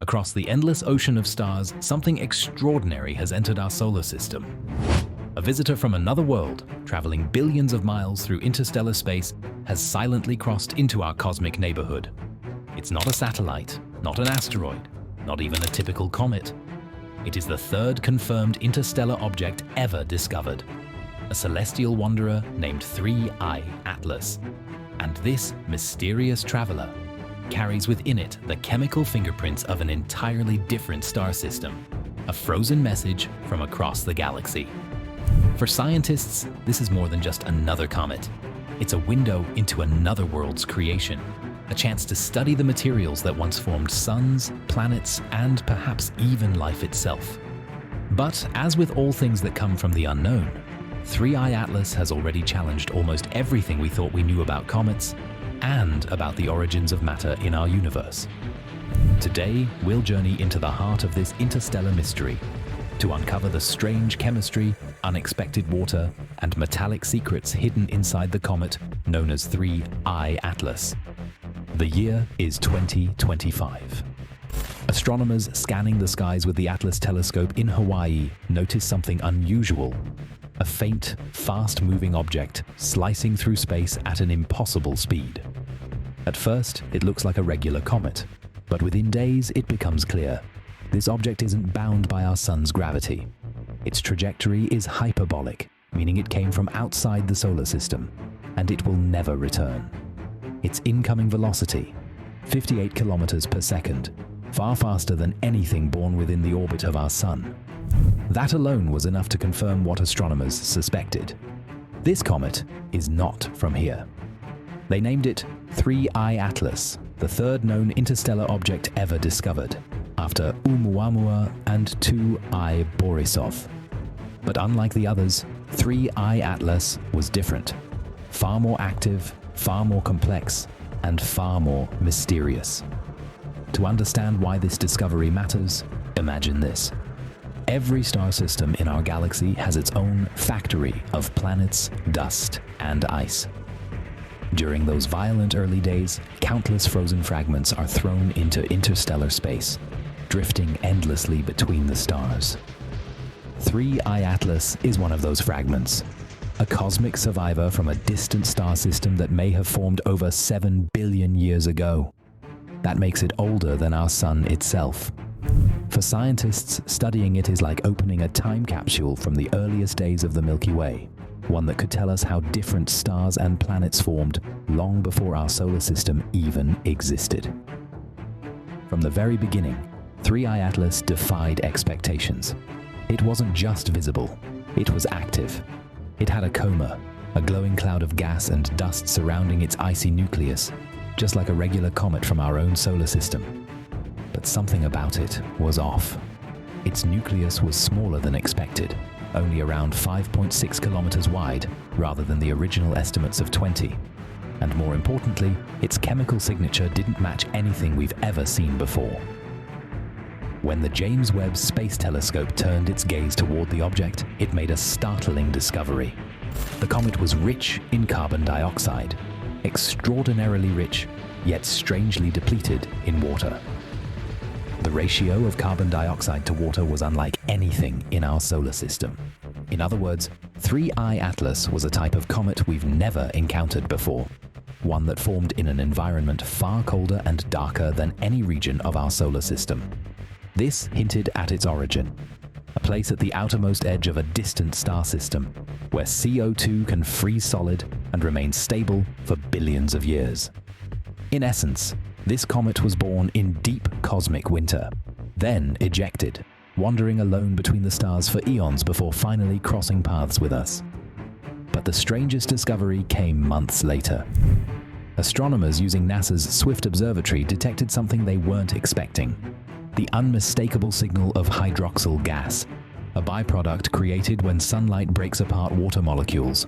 Across the endless ocean of stars, something extraordinary has entered our solar system. A visitor from another world, traveling billions of miles through interstellar space, has silently crossed into our cosmic neighborhood. It's not a satellite, not an asteroid, not even a typical comet. It is the third confirmed interstellar object ever discovered, a celestial wanderer named 3I-ATLAS. And this mysterious traveler carries within it the chemical fingerprints of an entirely different star system, a frozen message from across the galaxy. For scientists, this is more than just another comet. It's a window into another world's creation, a chance to study the materials that once formed suns, planets, and perhaps even life itself. But as with all things that come from the unknown, 3I-ATLAS has already challenged almost everything we thought we knew about comets and about the origins of matter in our universe. Today, we'll journey into the heart of this interstellar mystery to uncover the strange chemistry, unexpected water, and metallic secrets hidden inside the comet known as 3I-ATLAS. The year is 2025. Astronomers scanning the skies with the Atlas telescope in Hawaii notice something unusual. A faint, fast-moving object slicing through space at an impossible speed. At first, it looks like a regular comet, but within days it becomes clear. This object isn't bound by our sun's gravity. Its trajectory is hyperbolic, meaning it came from outside the solar system, and it will never return. Its incoming velocity, 58 kilometers per second, far faster than anything born within the orbit of our sun. That alone was enough to confirm what astronomers suspected. This comet is not from here. They named it 3I-ATLAS, the third known interstellar object ever discovered, after Oumuamua and 2I Borisov. But unlike the others, 3I-ATLAS was different. Far more active, far more complex, and far more mysterious. To understand why this discovery matters, imagine this. Every star system in our galaxy has its own factory of planets, dust, and ice. During those violent early days, countless frozen fragments are thrown into interstellar space, drifting endlessly between the stars. 3I-ATLAS is one of those fragments, a cosmic survivor from a distant star system that may have formed over 7 billion years ago. That makes it older than our sun itself. For scientists, studying it is like opening a time capsule from the earliest days of the Milky Way, one that could tell us how different stars and planets formed long before our solar system even existed. From the very beginning, 3I-ATLAS defied expectations. It wasn't just visible, it was active. It had a coma, a glowing cloud of gas and dust surrounding its icy nucleus, just like a regular comet from our own solar system. But something about it was off. Its nucleus was smaller than expected, only around 5.6 kilometers wide, rather than the original estimates of 20. And more importantly, its chemical signature didn't match anything we've ever seen before. When the James Webb Space Telescope turned its gaze toward the object, it made a startling discovery. The comet was rich in carbon dioxide, extraordinarily rich, yet strangely depleted in water. The ratio of carbon dioxide to water was unlike anything in our solar system. In other words, 3I-ATLAS was a type of comet we've never encountered before, one that formed in an environment far colder and darker than any region of our solar system. This hinted at its origin, a place at the outermost edge of a distant star system, where CO2 can freeze solid and remain stable for billions of years. In essence, this comet was born in deep cosmic winter, then ejected, wandering alone between the stars for eons before finally crossing paths with us. But the strangest discovery came months later. Astronomers using NASA's Swift Observatory detected something they weren't expecting: the unmistakable signal of hydroxyl gas, a byproduct created when sunlight breaks apart water molecules.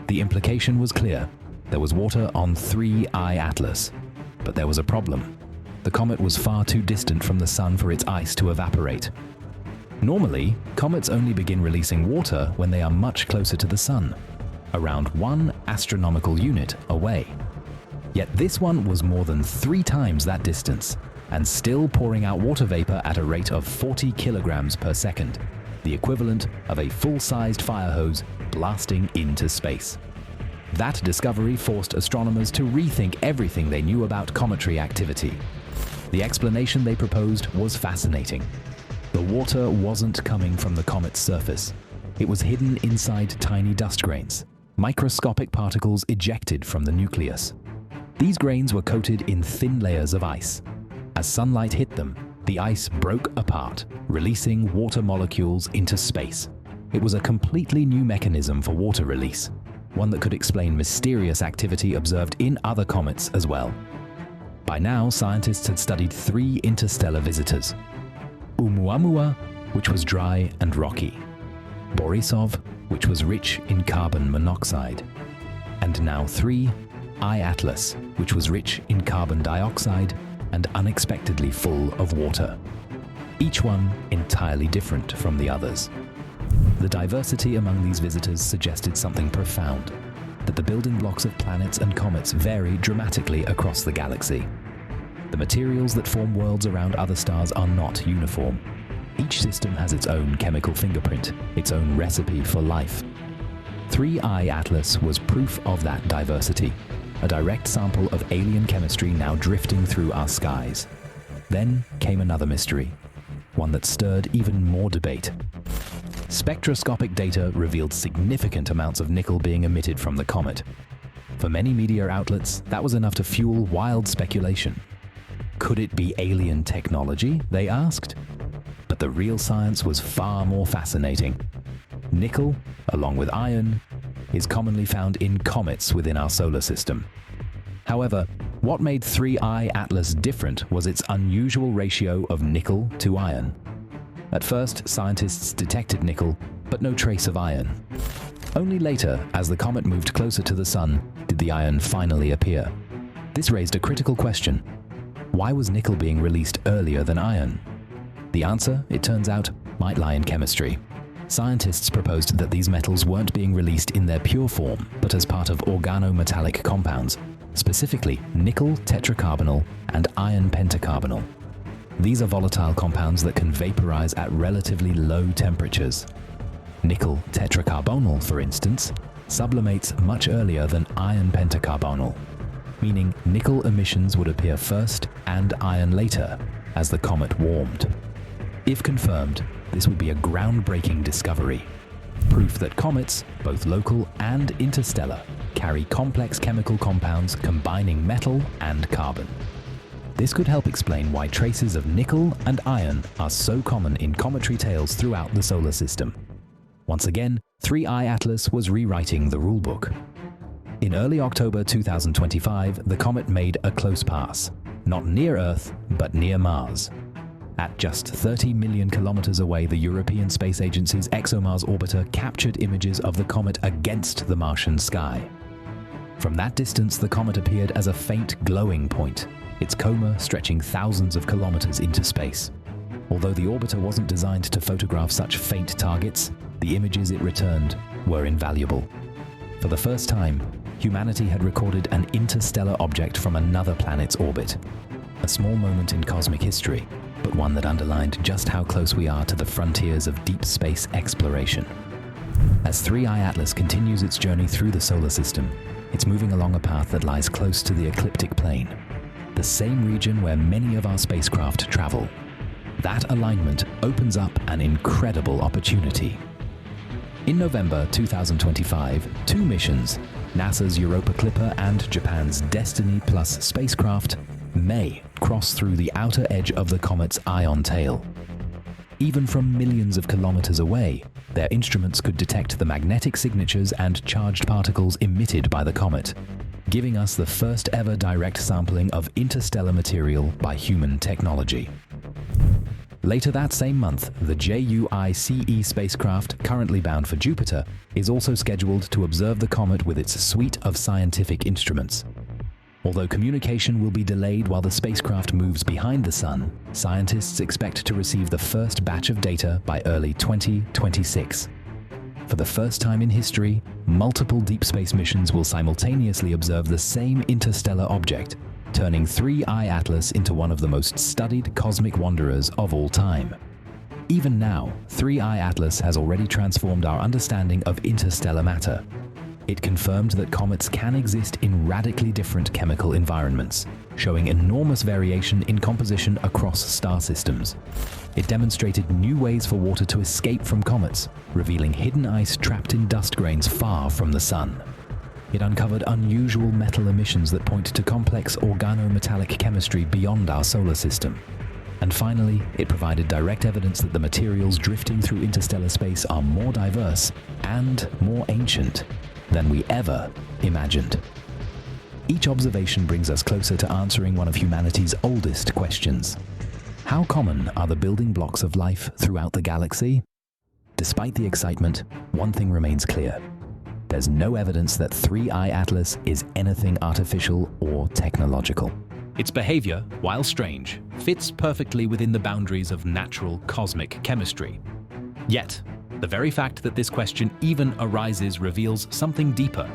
The implication was clear: there was water on 3I-ATLAS. But there was a problem. The comet was far too distant from the sun for its ice to evaporate. Normally, comets only begin releasing water when they are much closer to the sun, around 1 astronomical unit away. Yet this one was more than 3 times that distance, and still pouring out water vapor at a rate of 40 kilograms per second, the equivalent of a full-sized fire hose blasting into space. That discovery forced astronomers to rethink everything they knew about cometary activity. The explanation they proposed was fascinating. The water wasn't coming from the comet's surface. It was hidden inside tiny dust grains, microscopic particles ejected from the nucleus. These grains were coated in thin layers of ice. As sunlight hit them, the ice broke apart, releasing water molecules into space. It was a completely new mechanism for water release, one that could explain mysterious activity observed in other comets as well. By now, scientists had studied 3 interstellar visitors: Oumuamua, which was dry and rocky; Borisov, which was rich in carbon monoxide; and now 3I-ATLAS, which was rich in carbon dioxide and unexpectedly full of water. Each one entirely different from the others. The diversity among these visitors suggested something profound, that the building blocks of planets and comets vary dramatically across the galaxy. The materials that form worlds around other stars are not uniform. Each system has its own chemical fingerprint, its own recipe for life. 3I-ATLAS was proof of that diversity, a direct sample of alien chemistry now drifting through our skies. Then came another mystery, one that stirred even more debate. Spectroscopic data revealed significant amounts of nickel being emitted from the comet. For many media outlets, that was enough to fuel wild speculation. Could it be alien technology, they asked? But the real science was far more fascinating. Nickel, along with iron, is commonly found in comets within our solar system. However, what made 3I-ATLAS different was its unusual ratio of nickel to iron. At first, scientists detected nickel, but no trace of iron. Only later, as the comet moved closer to the Sun, did the iron finally appear. This raised a critical question. Why was nickel being released earlier than iron? The answer, it turns out, might lie in chemistry. Scientists proposed that these metals weren't being released in their pure form, but as part of organometallic compounds, specifically nickel tetracarbonyl and iron pentacarbonyl. These are volatile compounds that can vaporize at relatively low temperatures. Nickel tetracarbonyl, for instance, sublimates much earlier than iron pentacarbonyl, meaning nickel emissions would appear first and iron later as the comet warmed. If confirmed, this would be a groundbreaking discovery. Proof that comets, both local and interstellar, carry complex chemical compounds combining metal and carbon. This could help explain why traces of nickel and iron are so common in cometary tails throughout the solar system. Once again, 3I-ATLAS was rewriting the rulebook. In early October 2025, the comet made a close pass, not near Earth, but near Mars. At just 30 million kilometers away, the European Space Agency's ExoMars orbiter captured images of the comet against the Martian sky. From that distance, the comet appeared as a faint glowing point, its coma stretching thousands of kilometers into space. Although the orbiter wasn't designed to photograph such faint targets, the images it returned were invaluable. For the first time, humanity had recorded an interstellar object from another planet's orbit. A small moment in cosmic history, but one that underlined just how close we are to the frontiers of deep space exploration. As 3I-ATLAS continues its journey through the solar system, it's moving along a path that lies close to the ecliptic plane, the same region where many of our spacecraft travel. That alignment opens up an incredible opportunity. In November 2025, 2 missions, NASA's Europa Clipper and Japan's Destiny Plus spacecraft, may cross through the outer edge of the comet's ion tail. Even from millions of kilometers away, their instruments could detect the magnetic signatures and charged particles emitted by the comet, giving us the first ever direct sampling of interstellar material by human technology. Later that same month, the JUICE spacecraft, currently bound for Jupiter, is also scheduled to observe the comet with its suite of scientific instruments. Although communication will be delayed while the spacecraft moves behind the Sun, scientists expect to receive the first batch of data by early 2026. For the first time in history, multiple deep space missions will simultaneously observe the same interstellar object, turning 3I-ATLAS into one of the most studied cosmic wanderers of all time. Even now, 3I-ATLAS has already transformed our understanding of interstellar matter. It confirmed that comets can exist in radically different chemical environments, showing enormous variation in composition across star systems. It demonstrated new ways for water to escape from comets, revealing hidden ice trapped in dust grains far from the sun. It uncovered unusual metal emissions that point to complex organometallic chemistry beyond our solar system. And finally, it provided direct evidence that the materials drifting through interstellar space are more diverse and more ancient than we ever imagined. Each observation brings us closer to answering one of humanity's oldest questions. How common are the building blocks of life throughout the galaxy? Despite the excitement, one thing remains clear. There's no evidence that 3I-ATLAS is anything artificial or technological. Its behavior, while strange, fits perfectly within the boundaries of natural cosmic chemistry. Yet, the very fact that this question even arises reveals something deeper: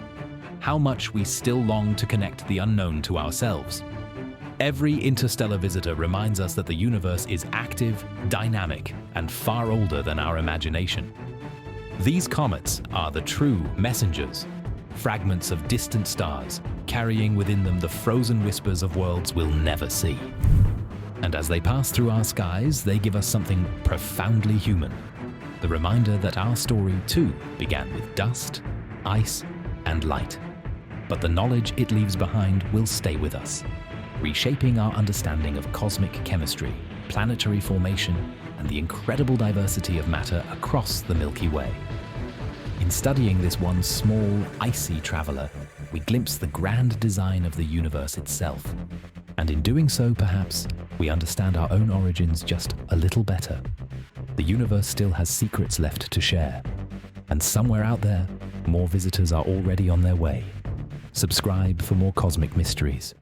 how much we still long to connect the unknown to ourselves. Every interstellar visitor reminds us that the universe is active, dynamic, and far older than our imagination. These comets are the true messengers, fragments of distant stars, carrying within them the frozen whispers of worlds we'll never see. And as they pass through our skies, they give us something profoundly human: the reminder that our story too began with dust, ice, and light. But the knowledge it leaves behind will stay with us, reshaping our understanding of cosmic chemistry, planetary formation, and the incredible diversity of matter across the Milky Way. In studying this one small, icy traveler, we glimpse the grand design of the universe itself. And in doing so, perhaps, we understand our own origins just a little better. The universe still has secrets left to share. And somewhere out there, more visitors are already on their way. Subscribe for more cosmic mysteries.